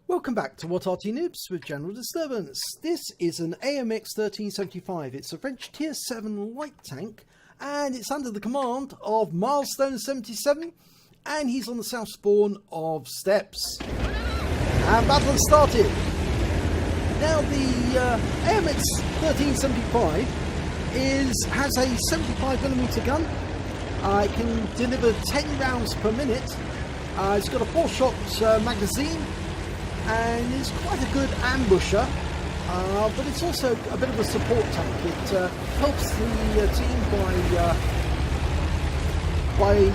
Welcome back to What Arty Noobs with General Disturbance. This is an AMX 1375. It's a French Tier 7 light tank and it's under the command of Milestone 77 and he's on the south spawn of Steps. And battle has started. Now the AMX 1375 has a 75mm gun. It can deliver 10 rounds per minute. It's got a 4-shot magazine. And it's quite a good ambusher, but it's also a bit of a support tank. It helps the team by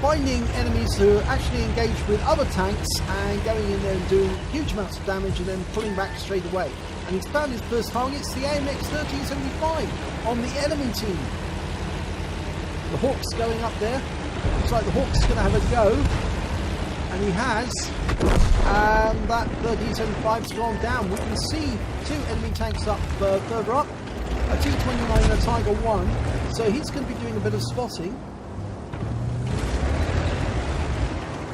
finding enemies who are actually engaged with other tanks and going in there and doing huge amounts of damage and then pulling back straight away. And he's found his first target. It's the AMX 1375 on the enemy team. The Hawk's going up there. Looks like the Hawk's going to have a go. And he has. And that 1375's gone down. We can see two enemy tanks up further up, a T-29 and a Tiger 1, so he's going to be doing a bit of spotting.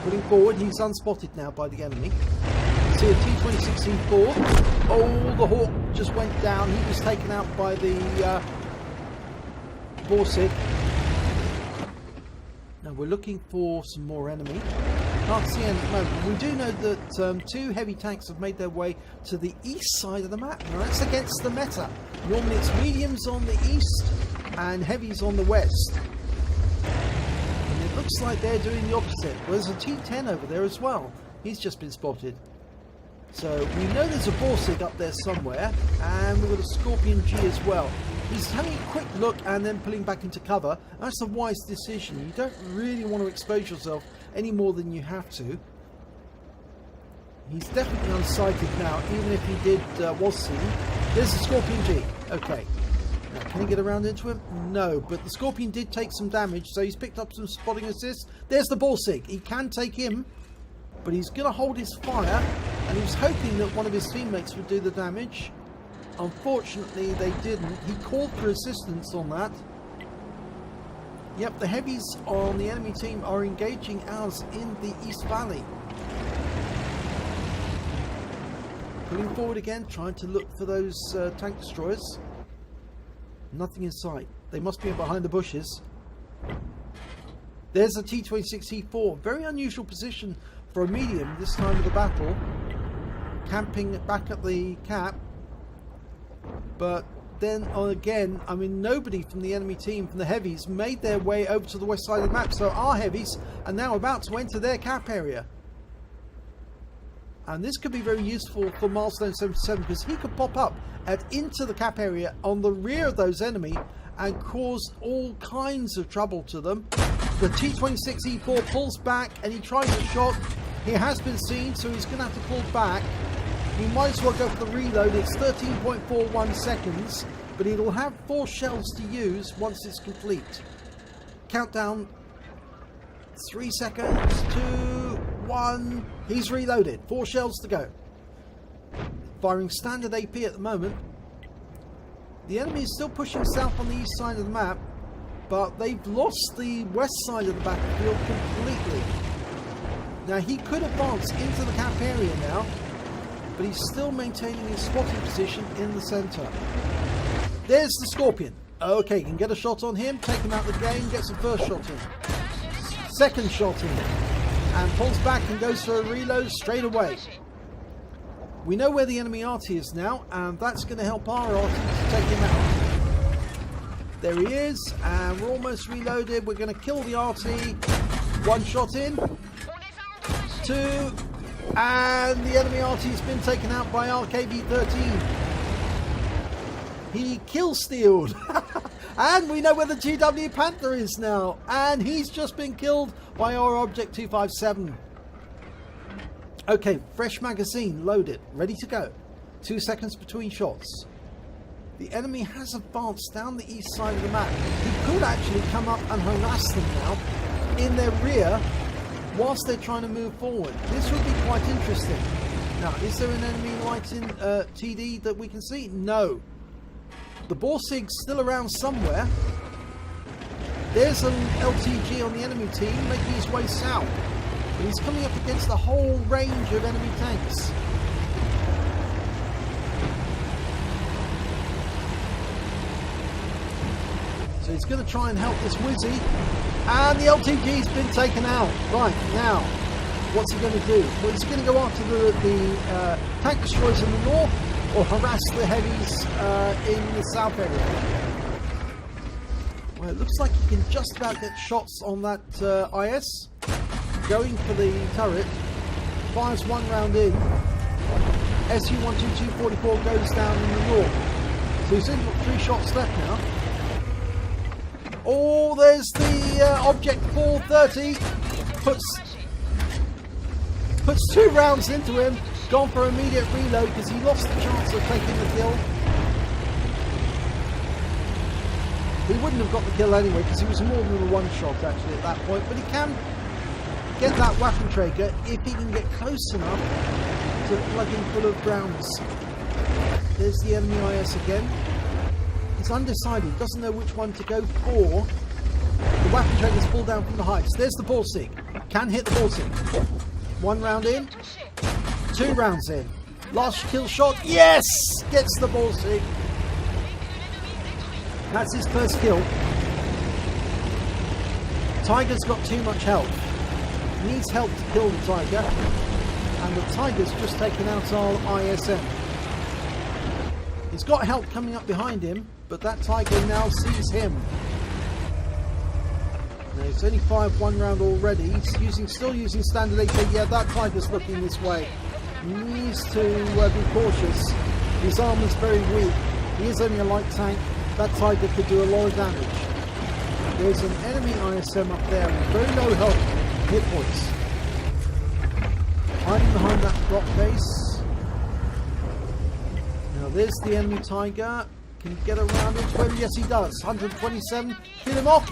Putting forward, he's unspotted now by the enemy. See a T-26C4. Oh, the Hawk just went down. He was taken out by the Borsig. Now we're looking for some more enemy. Can't see any at the moment. We do know that two heavy tanks have made their way to the east side of the map. Now that's against the meta. Normally it's mediums on the east and heavies on the west. And it looks like they're doing the opposite. Well, there's a T10 over there as well. He's just been spotted. So we know there's a Borsig up there somewhere, and we've got a Scorpion G as well. He's having a quick look and then pulling back into cover. That's a wise decision. You don't really want to expose yourself any more than you have to. He's definitely unsighted now, even if he was seen. There's the Scorpion G. Okay. Now, can he get around into him? No, but the Scorpion did take some damage, so he's picked up some spotting assists. There's the Borsig. He can take him, but he's going to hold his fire, and he was hoping that one of his teammates would do the damage. Unfortunately, they didn't. He called for assistance on that. Yep, the heavies on the enemy team are engaging ours in the East Valley. Pulling forward again, trying to look for those tank destroyers. Nothing in sight. They must be behind the bushes. There's a T-26C4. Very unusual position for a medium this time of the battle. Camping back at the cap. But then again, I mean, nobody from the enemy team, from the heavies, made their way over to the west side of the map. So our heavies are now about to enter their cap area. And this could be very useful for Milestone 77 because he could pop up into the cap area on the rear of those enemy and cause all kinds of trouble to them. The T-26E4 pulls back and he tries a shot. He has been seen, so he's going to have to pull back. He might as well go for the reload. It's 13.41 seconds, but he'll have 4 shells to use once it's complete. Countdown. 3 seconds, 2, 1. He's reloaded. 4 shells to go. Firing standard AP at the moment. The enemy is still pushing south on the east side of the map, but they've lost the west side of the battlefield completely. Now he could advance into the cap area now, but he's still maintaining his spotting position in the centre. There's the Scorpion. Okay, can get a shot on him, take him out of the game, gets the first shot in. Second shot in, and pulls back and goes for a reload straight away. We know where the enemy Arty is now, and that's going to help our Arty to take him out. There he is, and we're almost reloaded. We're going to kill the Arty. 1 shot in, 2, and the enemy Arty's been taken out by RKB-13. He kill-stealed. And we know where the GW Panther is now. And he's just been killed by our Object 257. Okay, fresh magazine loaded, ready to go. 2 seconds between shots. The enemy has advanced down the east side of the map. He could actually come up and harass them now in their rear whilst they're trying to move forward. This would be quite interesting. Now, is there an enemy light in TD that we can see? No. The Borsig's still around somewhere. There's an LTG on the enemy team making his way south. But he's coming up against the whole range of enemy tanks. So he's going to try and help this Wizzy. And the LTG's been taken out. Right, now, what's he going to do? Well, is he going to go after the tank destroyers in the north, or harass the heavies in the south area? Well, it looks like he can just about get shots on that IS. Going for the turret. Fires one round in. SU-122-44 goes down in the north. So he's only got 3 shots left now. Oh, there's the Object 430. Puts 2 rounds into him. Gone for immediate reload because he lost the chance of taking the kill. He wouldn't have got the kill anyway because he was more than a 1 shot actually at that point. But he can get that Waffenträger if he can get close enough to plug in full of rounds. There's the enemy IS again. He's undecided, doesn't know which one to go for. The Waffenträger's pulled down from the heights. There's the Balsig. Can hit the Balsig. 1 round in. 2 rounds in. Last kill shot. Yes! Gets the Balsig. That's his first kill. Tiger's got too much health. Needs help to kill the Tiger. And the Tiger's just taken out our ISM. He's got help coming up behind him, but that Tiger now sees him. Now he's only fired 1 round already. He's still using standard AK. Yeah, that Tiger's looking this way. He needs to be cautious. His armor's very weak. He is only a light tank. That Tiger could do a lot of damage. There's an enemy ISM up there with very low health hit points. Hiding behind that rock base. Now there's the enemy Tiger. Can he get around into him? Yes, he does. 127. Kill him off.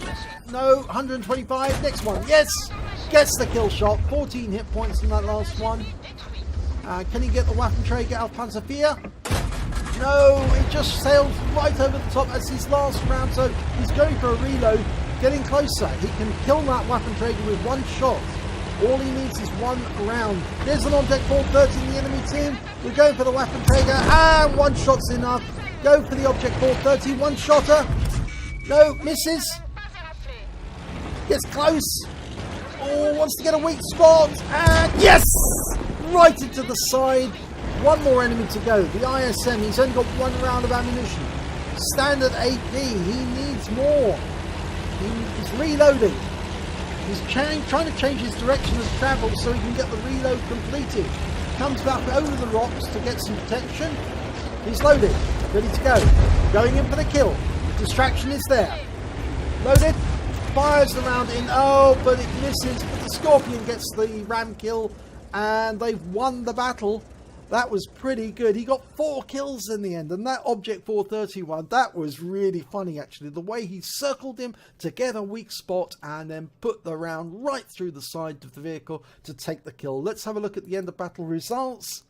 No, 125. Next one. Yes! Gets the kill shot. 14 hit points in that last one. Can he get the Waffenträger auf Panzervier? No, it just sailed right over the top as his last round. So he's going for a reload, getting closer. He can kill that Waffenträger with 1 shot. All he needs is 1 round. There's an Object 430 in the enemy team. We're going for the Waffenträger. And 1 shot's enough. Go for the Object 430. 1 shotter. No, misses. Gets close. Oh, wants to get a weak spot. And yes! Right into the side. 1 more enemy to go. The ISM, he's only got 1 round of ammunition. Standard AP, he needs more. He's reloading. He's trying to change his direction of travel so he can get the reload completed. Comes back over the rocks to get some protection. He's loaded, ready to go. Going in for the kill. Distraction is there. Loaded, fires the round in. Oh, but it misses. But the Scorpion gets the ram kill and they've won the battle. That was pretty good. He got 4 kills in the end. And that Object 431, that was really funny actually. The way he circled him to get a weak spot and then put the round right through the side of the vehicle to take the kill. Let's have a look at the end of battle results.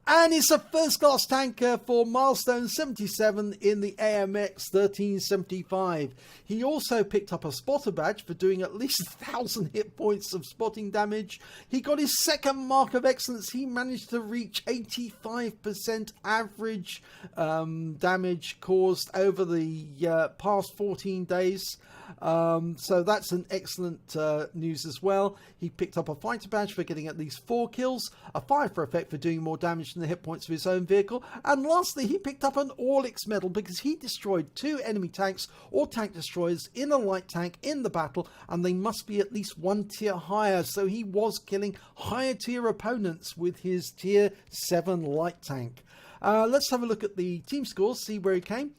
And it's a first class tanker for Milestone 77 in the AMX 1375. He also picked up a spotter badge for doing at least 1,000 hit points of spotting damage. He got his 2nd mark of excellence. He managed to reach 85% average damage caused over the past 14 days. So that's an excellent news as well. He picked up a fighter badge for getting at least 4 kills, a fire for effect for doing more damage than the hit points of his own vehicle, and lastly he picked up an Orlik medal because he destroyed 2 enemy tanks or tank destroyers in a light tank in the battle, and they must be at least 1 tier higher, so he was killing higher tier opponents with his tier 7 light tank. Let's have a look at the team scores, see where he came.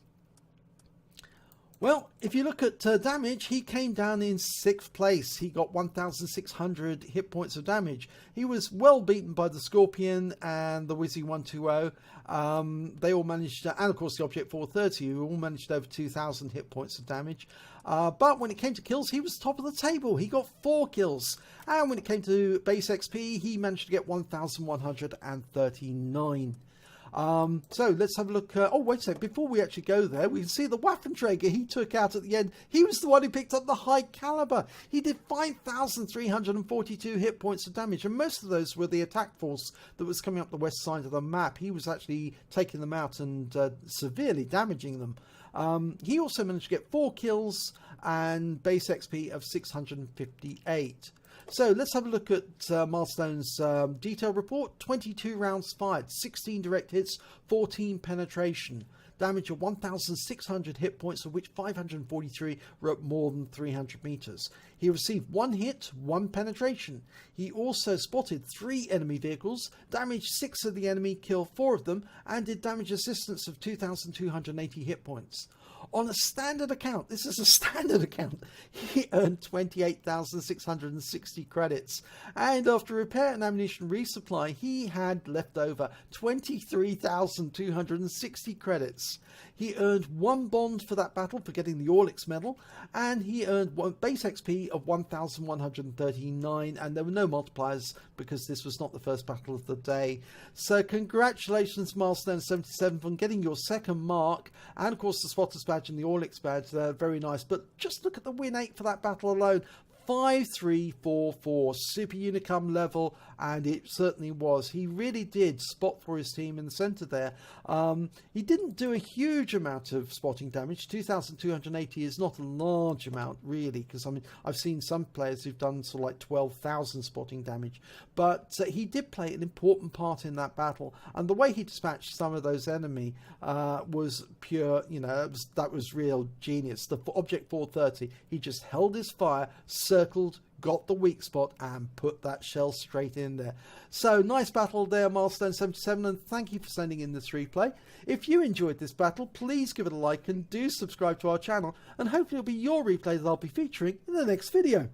Well, if you look at damage, he came down in 6th place. He got 1,600 hit points of damage. He was well beaten by the Scorpion and the Wizzy 120. They all managed to, and of course the Object 430, who all managed over 2,000 hit points of damage. But when it came to kills, he was top of the table. He got 4 kills. And when it came to base XP, he managed to get 1,139. So let's have a look. Oh, wait a sec. Before we actually go there, we can see the Waffenträger he took out at the end. He was the one who picked up the high caliber. He did 5,342 hit points of damage, and most of those were the attack force that was coming up the west side of the map. He was actually taking them out and severely damaging them. He also managed to get 4 kills and base XP of 658. So let's have a look at Milestone's detail report. 22 rounds fired, 16 direct hits, 14 penetration. Damage of 1,600 hit points, of which 543 were at more than 300 meters. He received 1 hit, 1 penetration. He also spotted 3 enemy vehicles, damaged 6 of the enemy, killed 4 of them, and did damage assistance of 2,280 hit points. On a standard account, this is a standard account, he earned 28,660 credits. And after repair and ammunition resupply, he had left over 23,260 credits. He earned 1 bond for that battle for getting the Orlik's medal, and he earned 1 base XP of 1,139, and there were no multipliers because this was not the first battle of the day. So congratulations, Milestone 77, on getting your 2nd mark, and of course the Spotter's badge and the Orlik's badge. They're very nice, but just look at the win 8 for that battle alone. 5344 super unicum level, and it certainly was. He really did spot for his team in the center there. He didn't do a huge amount of spotting damage. 2,280 is not a large amount really, because I mean I've seen some players who've done sort of like 12,000 spotting damage, but he did play an important part in that battle, and the way he dispatched some of those enemy was pure, you know, that was real genius. The object 430, he just held his fire, circled, got the weak spot, and put that shell straight in there. So nice battle there, Milestone 77, and thank you for sending in this replay. If you enjoyed this battle, please give it a like and do subscribe to our channel, and hopefully it'll be your replay that I'll be featuring in the next video.